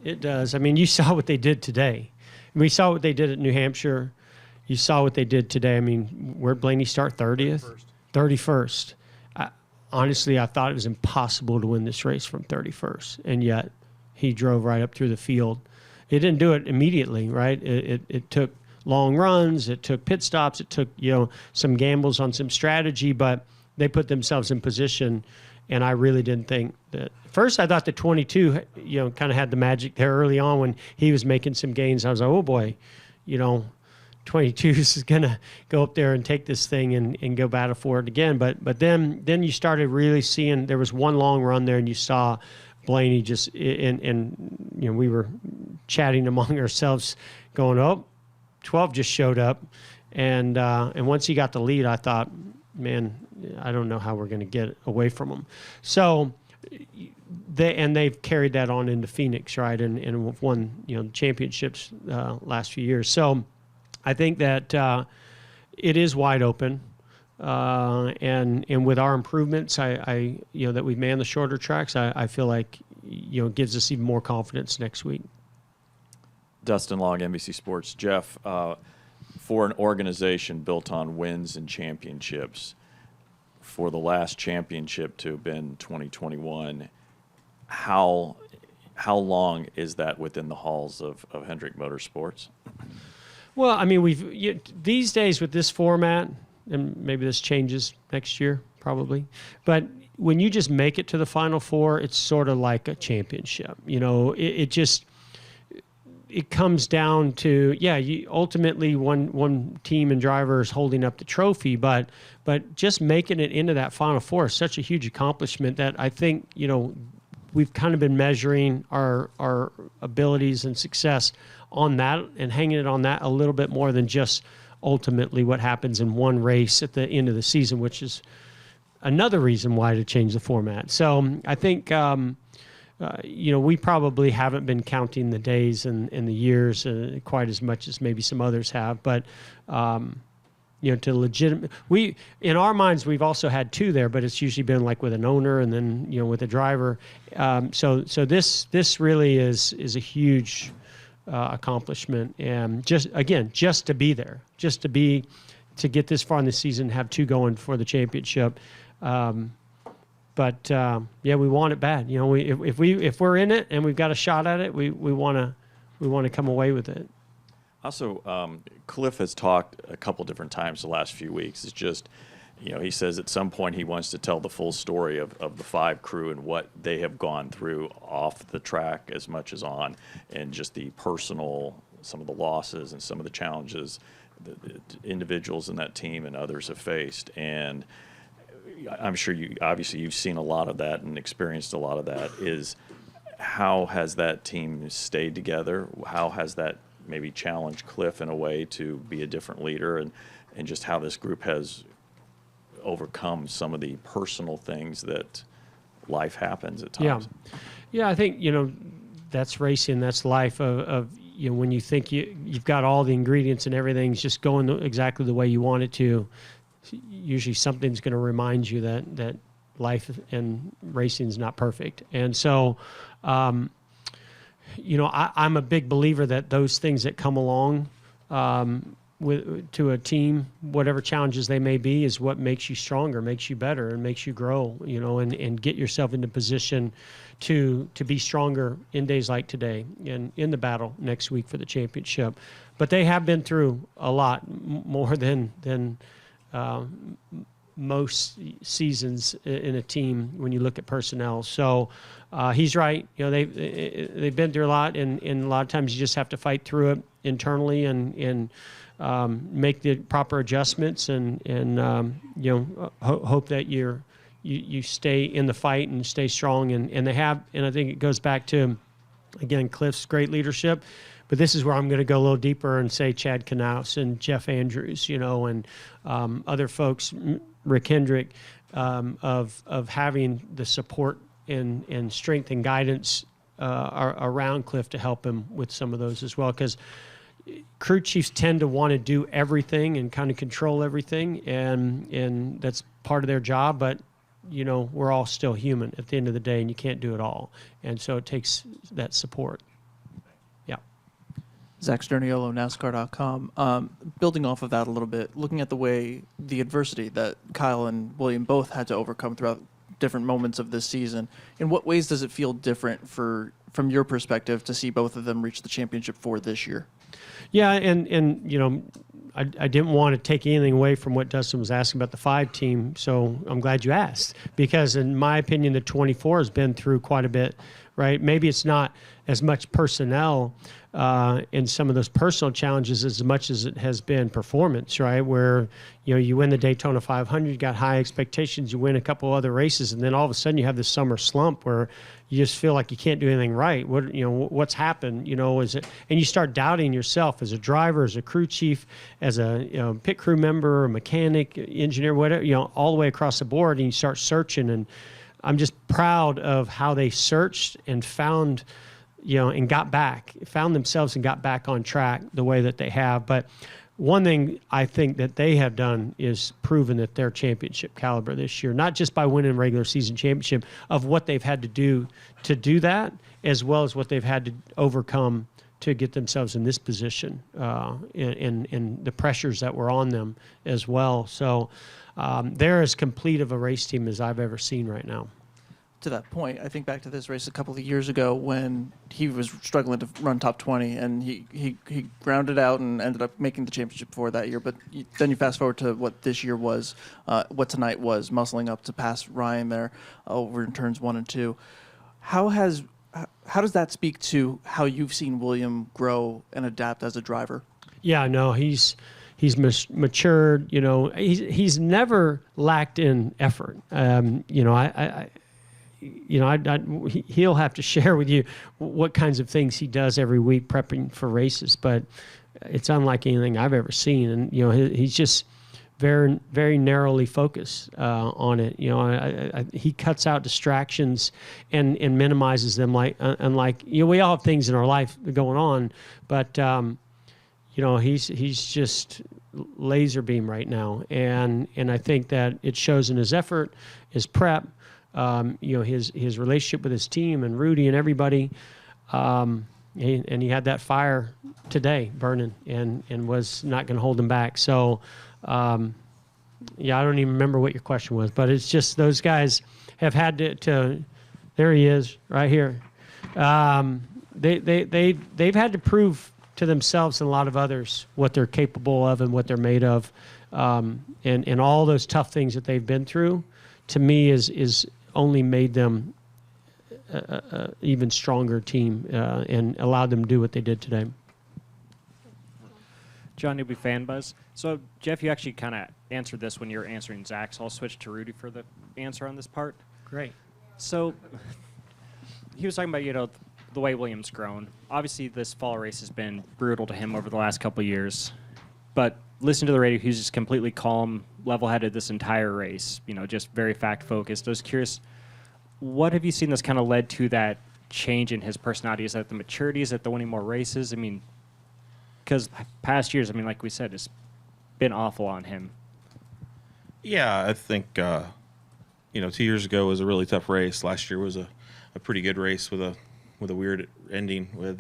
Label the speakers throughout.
Speaker 1: It does. I mean, you saw what they did today. We saw what they did at New Hampshire. You saw what they did today. I mean, where'd Blaney start? 30th? 31st. Honestly, I thought it was impossible to win this race from 31st, and yet he drove right up through the field. It didn't do it immediately, right? It took long runs. It took pit stops. It took, some gambles on some strategy, but they put themselves in position, and I really didn't think that. First, I thought the 22, kind of had the magic there early on when he was making some gains. I was like, oh, boy, 22 is going to go up there and take this thing and go battle for it again. But then you started really seeing there was one long run there, and you saw Blaney just and we were chatting among ourselves going, oh, 12 just showed up. And once he got the lead, I thought, man, I don't know how we're going to get away from him. So they've carried that on into Phoenix, right, and won championships last few years. So I think that it is wide open, and with our improvements, I that we've manned the shorter tracks, I feel like it gives us even more confidence next week.
Speaker 2: Dustin Long, NBC Sports. Jeff, for an organization built on wins and championships, for the last championship to have been 2021, how long is that within the halls of Hendrick Motorsports?
Speaker 1: Well, I mean, these days with this format, and maybe this changes next year probably, but when you just make it to the Final Four, it's sort of like a championship. It comes down to, ultimately one team and driver is holding up the trophy, but just making it into that Final Four is such a huge accomplishment that I think, we've kind of been measuring our abilities and success on that and hanging it on that a little bit more than just ultimately what happens in one race at the end of the season, which is another reason why to change the format. So I think, we probably haven't been counting the days and the years quite as much as maybe some others have, but to legitimate, in our minds, we've also had two there, but it's usually been like with an owner and then, with a driver. So this really is a huge accomplishment, and just to be there, to get this far in the season, have two going for the championship. But we want it bad. If we're in it and we've got a shot at it, we want to come away with it.
Speaker 2: Also, Cliff has talked a couple different times the last few weeks. It's just, he says at some point he wants to tell the full story of the five crew and what they have gone through off the track as much as on, and just the personal, some of the losses and some of the challenges the individuals in that team and others have faced. And I'm sure you've seen a lot of that and experienced a lot of that. How has that team stayed together? How has that maybe challenged Cliff in a way to be a different leader, and just how this group has overcome some of the personal things that life happens at times?
Speaker 1: Yeah, I think, that's racing, that's life of when you think you've got all the ingredients and everything's just going exactly the way you want it to, usually something's going to remind you that life and racing is not perfect. And so, I'm a big believer that those things that come along to a team, whatever challenges they may be, is what makes you stronger, makes you better, and makes you grow, and get yourself into position to be stronger in days like today and in the battle next week for the championship. But they have been through a lot more than most seasons in a team when you look at personnel. So he's right. They've been through a lot, and a lot of times you just have to fight through it internally and make the proper adjustments and hope that you stay in the fight and stay strong. And they have. And I think it goes back to, again, Cliff's great leadership. But this is where I'm going to go a little deeper and say Chad Knaus and Jeff Andrews, and other folks, Rick Hendrick, of having the support and strength and guidance around Cliff to help him with some of those as well. Because crew chiefs tend to want to do everything and kind of control everything, and that's part of their job. But we're all still human at the end of the day, and you can't do it all. And so it takes that support.
Speaker 3: Zach Sterniolo, NASCAR.com. Building off of that a little bit, looking at the way the adversity that Kyle and William both had to overcome throughout different moments of this season, in what ways does it feel different from your perspective to see both of them reach the championship for this year?
Speaker 1: Yeah, and you know, I didn't want to take anything away from what Dustin was asking about the 5 team, so I'm glad you asked, because in my opinion, the 24 has been through quite a bit, right? Maybe it's not as much personnel in some of those personal challenges as much as it has been performance, right? Where, you know, you win the Daytona 500, you got high expectations, you win a couple other races, and then all of a sudden you have this summer slump where you just feel like you can't do anything right. What, you know, what's happened? You know, is it? And you start doubting yourself as a driver, as a crew chief, as a, you know, pit crew member, a mechanic, engineer, whatever. You know, all the way across the board, and you start searching. And I'm just proud of how they searched and found, you know, and found themselves and got back on track the way that they have. But one thing I think that they have done is proven that they're championship caliber this year, not just by winning regular season championship, of what they've had to do that, as well as what they've had to overcome to get themselves in this position, and the pressures that were on them as well. So they're as complete of a race team as I've ever seen right now.
Speaker 3: To that point, I think back to this race a couple of years ago when he was struggling to run top 20, and he grounded out and ended up making the championship for that year. But then you fast forward to what this year was, what tonight was, muscling up to pass Ryan there over in turns 1 and 2. How does that speak to how you've seen William grow and adapt as a driver? Yeah, no, he's matured. You know, he's never lacked in effort. You know, he'll have to share with you what kinds of things he does every week prepping for races, but it's unlike anything I've ever seen. And, you know, he's just very, very narrowly focused on it. You know, he cuts out distractions and minimizes them, unlike, you know, we all have things in our life going on, but, you know, he's just laser beam right now. And I think that it shows in his effort, his prep, you know, his relationship with his team and Rudy and everybody, and he had that fire today burning and was not going to hold him back. So, yeah, I don't even remember what your question was, but it's just those guys have had to there he is right here. They've had to prove to themselves and a lot of others what they're capable of and what they're made of, and all those tough things that they've been through, to me, is only made them a even stronger team and allowed them to do what they did today.
Speaker 4: John Newby, Fan Buzz. So, Jeff, you actually kind of answered this when you were answering Zach, so I'll switch to Rudy for the answer on this part.
Speaker 1: Great.
Speaker 4: So, he was talking about, you know, the way Williams grown. Obviously, this fall race has been brutal to him over the last couple of years, but listening to the radio, he was just completely calm, level-headed this entire race, you know, just very fact-focused. I was curious, what have you seen that's kind of led to that change in his personality? Is that the maturity? Is that the winning more races? I mean, because past years, I mean, like we said, it's been awful on him.
Speaker 5: Yeah, I think, you know, 2 years ago was a really tough race. Last year was a pretty good race with a weird ending with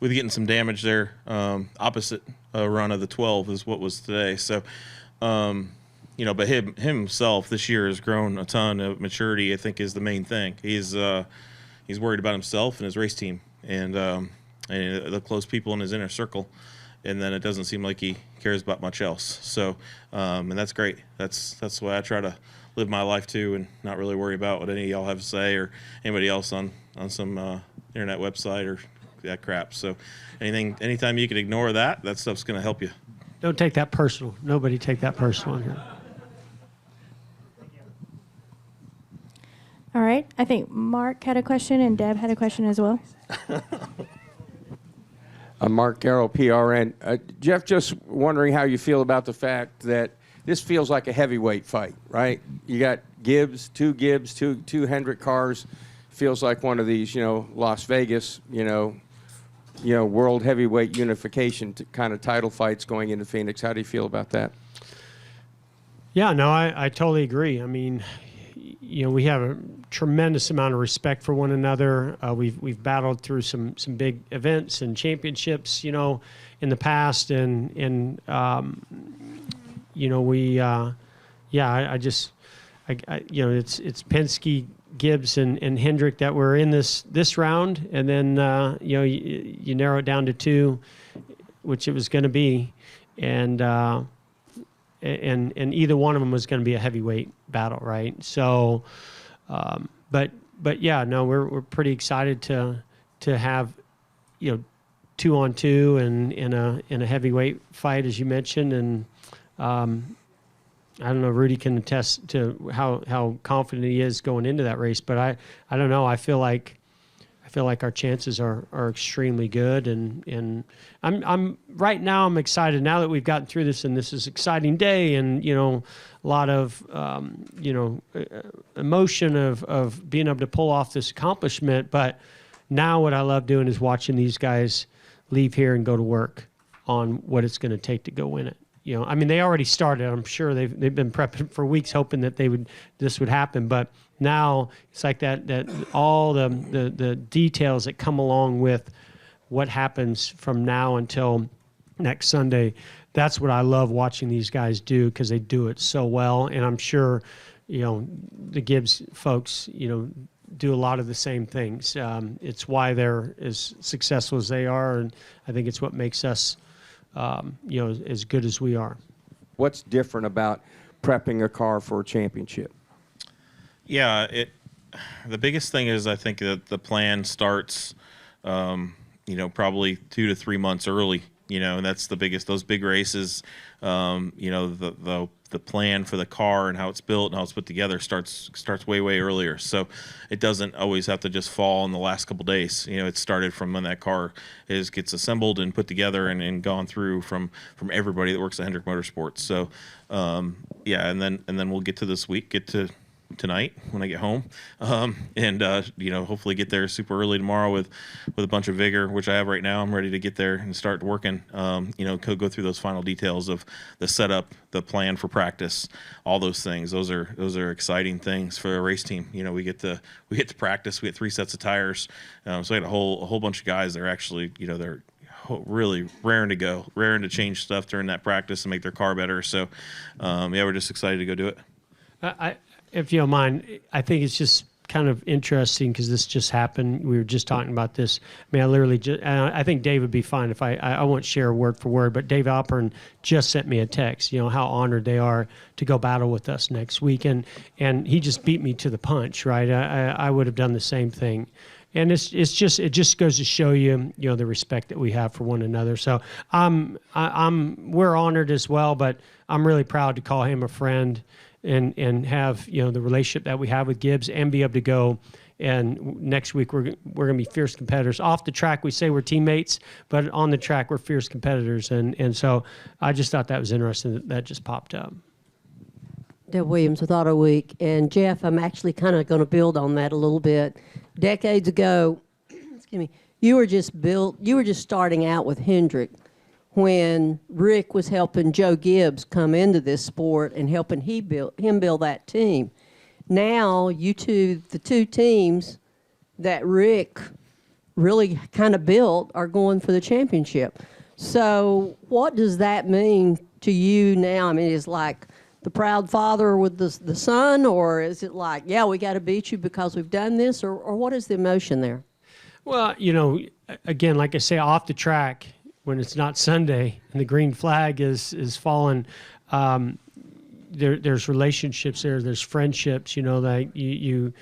Speaker 5: getting some damage there. Opposite run of the 12 is what was today. So, you know, but himself this year has grown a ton of maturity. I think is the main thing. He's worried about himself and his race team and the close people in his inner circle, and then it doesn't seem like he cares about much else. So, and that's great. That's the way I try to live my life too, and not really worry about what any of y'all have to say or anybody else on some internet website or that crap. So anytime you can ignore that stuff's going to help you.
Speaker 1: Don't take that personal. Nobody take that personal in here.
Speaker 6: All right. I think Mark had a question and Deb had a question as well.
Speaker 7: Mark Garrow, PRN. Jeff, just wondering how you feel about the fact that this feels like a heavyweight fight, right? You got two Hendrick cars. Feels like one of these, you know, Las Vegas, you know, world heavyweight unification kind of title fights going into Phoenix. How do you feel about that?
Speaker 1: Yeah, no, I totally agree. I mean,
Speaker 3: we have a tremendous amount of respect for one another. We've battled through some big events and championships, in the past, and it's Penske, Gibbs, and Hendrick that were in this round, and then you narrow it down to two, which it was going to be, and either one of them was going to be a heavyweight battle, right? So, but yeah, no, we're pretty excited to have 2-on-2 and in a heavyweight fight, as you mentioned, and I don't know, Rudy can attest to how confident he is going into that race, but I don't know, I feel like our chances are extremely good, and I'm right now I'm excited now that we've gotten through this, and this is an exciting day, and a lot of emotion of being able to pull off this accomplishment. But now what I love doing is watching these guys leave here and go to work on what it's going to take to go win it. They already started. I'm sure they've been prepping for weeks, hoping that this would happen. But now it's like that all the details that come along with what happens from now until next Sunday. That's what I love watching these guys do, because they do it so well. And I'm sure, the Gibbs folks, do a lot of the same things. It's why they're as successful as they are, and I think it's what makes us as good as we are.
Speaker 7: What's different about prepping a car for a championship?
Speaker 5: Yeah, the biggest thing is, I think that the plan starts, probably 2 to 3 months early. And that's the biggest. Those big races, the plan for the car and how it's built and how it's put together starts way earlier. So it doesn't always have to just fall in the last couple days. It started from when that car gets assembled and put together and gone through from everybody that works at Hendrick Motorsports. So and then we'll get to this week, get to tonight when I get home, and hopefully get there super early tomorrow with a bunch of vigor, which I have right now. I'm ready to get there and start working. Go through those final details of the setup, the plan for practice, all those things. Those are exciting things for a race team. We get to practice. We get 3 sets of tires, so I got a whole bunch of guys that are actually they're really raring to change stuff during that practice and make their car better. So we're just excited to go do it.
Speaker 3: If you don't mind, I think it's just kind of interesting because this just happened. We were just talking about this. I literally I think Dave would be fine if I won't share word for word, but Dave Alpern just sent me a text, how honored they are to go battle with us next week. And he just beat me to the punch, right? I would have done the same thing. And it just goes to show you, the respect that we have for one another. So we're honored as well, but I'm really proud to call him a friend and have the relationship that we have with Gibbs, and be able to go. And next week we're going to be fierce competitors. Off the track we say we're teammates, but on the track we're fierce competitors. And so I just thought that was interesting that just popped up.
Speaker 8: Deb Williams with Auto Week. And Jeff, I'm actually kind of going to build on that a little bit. Decades ago, excuse me, you were just starting out with Hendrick when Rick was helping Joe Gibbs come into this sport and helping him build that team. Now, the two teams that Rick really kind of built are going for the championship. So what does that mean to you now? Is like the proud father with the son, or is it like, yeah, we got to beat you because we've done this, or what is the emotion there?
Speaker 3: Well, again, like I say, off the track, when it's not Sunday and the green flag is fallen, there's relationships there. There's friendships. That you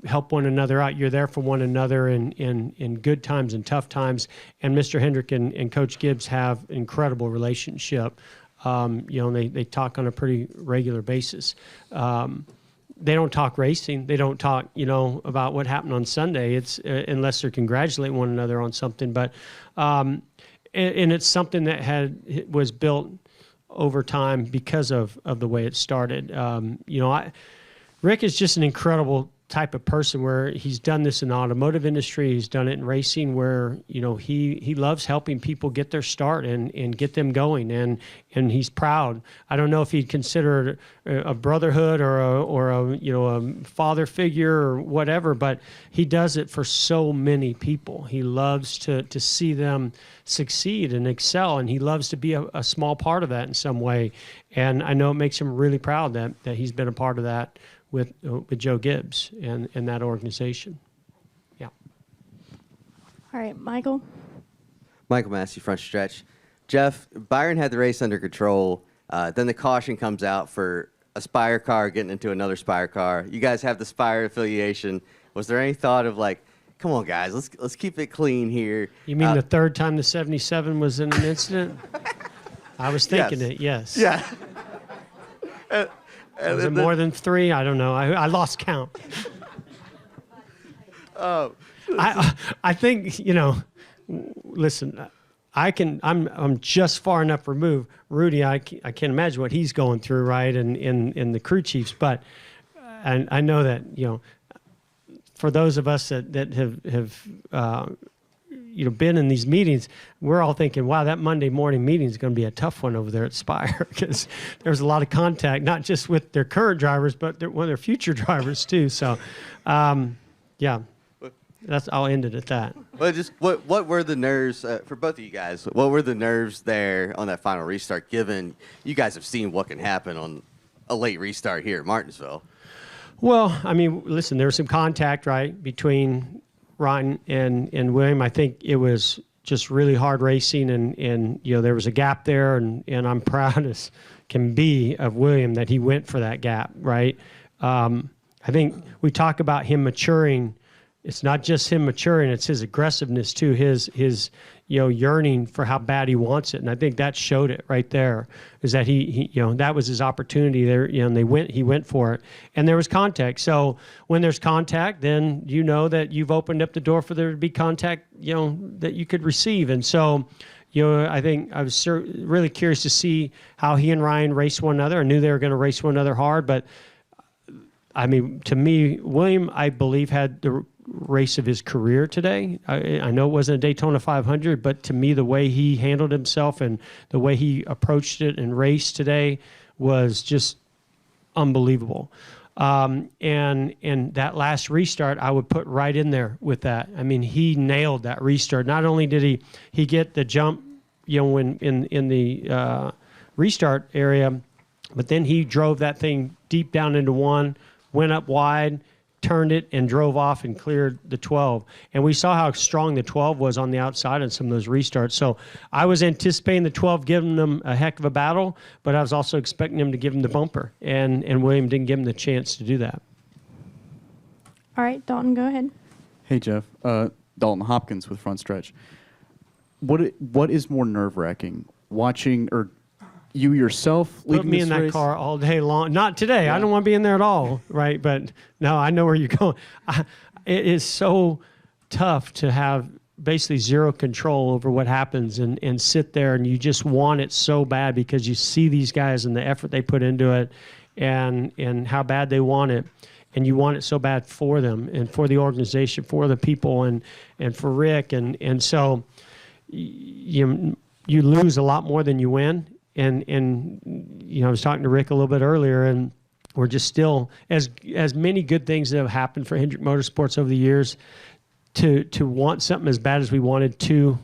Speaker 3: help one another out. You're there for one another in good times and tough times. And Mr. Hendrick and Coach Gibbs have an incredible relationship. They talk on a pretty regular basis. They don't talk racing. They don't talk, about what happened on Sunday. It's unless they're congratulating one another on something. But and it's something that was built over time because of the way it started. Rick is just an incredible type of person where he's done this in the automotive industry, he's done it in racing, where he loves helping people get their start and get them going, and he's proud. I don't know if he'd consider a brotherhood or a father figure or whatever, but he does it for so many people. He loves to see them succeed and excel, and he loves to be a small part of that in some way. And I know it makes him really proud that he's been a part of that with Joe Gibbs and that organization. Yeah.
Speaker 6: All right, Michael.
Speaker 9: Michael Massey, front stretch. Jeff, Byron had the race under control. Then the caution comes out for a Spire car getting into another Spire car. You guys have the Spire affiliation. Was there any thought of like, come on, guys, let's keep it clean here?
Speaker 3: You mean the third time the 77 was in an incident? I was thinking it, yes.
Speaker 9: Yeah.
Speaker 3: Was it more than 3? I don't know. I lost count. I think, listen, I'm just far enough removed. Rudy, I can't imagine what he's going through, right, in the crew chiefs. But and I know that, for those of us that have been in these meetings, we're all thinking, wow, that Monday morning meeting is going to be a tough one over there at Spire, because there's a lot of contact, not just with their current drivers, but one of their future drivers too. So, yeah, I'll end it at that.
Speaker 9: Well, just what were the nerves for both of you guys? What were the nerves there on that final restart, given you guys have seen what can happen on a late restart here at Martinsville?
Speaker 3: Well, I mean, listen, there was some contact, right, between Ryan and William. I think it was just really hard racing, and there was a gap there, and I'm proud as can be of William that he went for that gap, right? I think we talk about him maturing. It's not just him maturing; it's his aggressiveness too. His yearning for how bad he wants it, and I think that showed it right there. Is that he that was his opportunity there, and he went for it, and there was contact. So when there's contact, then that you've opened up the door for there to be contact, that you could receive, and so. I think I was really curious to see how he and Ryan raced one another. I knew they were going to race one another hard, but I mean, to me, William, I believe, had the race of his career today. I know it wasn't a Daytona 500, but to me, the way he handled himself and the way he approached it and raced today was just unbelievable. And that last restart, I would put right in there with that. I mean, he nailed that restart. Not only did he get the jump, when in the restart area, but then he drove that thing deep down into one, went up wide, turned it, and drove off and cleared the 12. And we saw how strong the 12 was on the outside on some of those restarts. So I was anticipating the 12 giving them a heck of a battle, but I was also expecting them to give him the bumper. And William didn't give him the chance to do that.
Speaker 6: All right, Dalton, go ahead.
Speaker 10: Hey, Jeff. Dalton Hopkins with Front Stretch. What is more nerve-wracking, watching or you yourself leading
Speaker 3: Put me
Speaker 10: this
Speaker 3: in that
Speaker 10: race?
Speaker 3: car all day long. Not today. Yeah. I don't want to be in there at all, right? But no, I know where you're going. It is so tough to have basically zero control over what happens and sit there, and you just want it so bad because you see these guys and the effort they put into it and how bad they want it. And you want it so bad for them and for the organization, for the people, and for Rick. And so you lose a lot more than you win. And I was talking to Rick a little bit earlier, and we're just still, as many good things that have happened for Hendrick Motorsports over the years, to want something as bad as we wanted to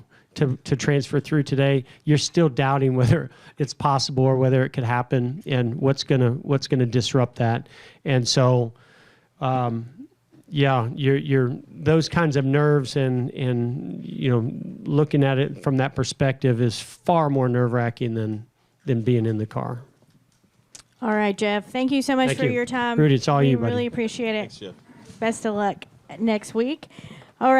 Speaker 3: transfer through today, you're still doubting whether it's possible or whether it could happen, and what's gonna disrupt that. And so, you're those kinds of nerves and looking at it from that perspective is far more nerve-wracking than being in the car.
Speaker 6: All right, Jeff. Thank you so much
Speaker 3: Thank
Speaker 6: for
Speaker 3: you.
Speaker 6: your time.
Speaker 3: Rudy, it's all you,
Speaker 6: We
Speaker 3: buddy.
Speaker 6: really appreciate it.
Speaker 5: Thanks, Jeff.
Speaker 6: Best of luck next week. All right.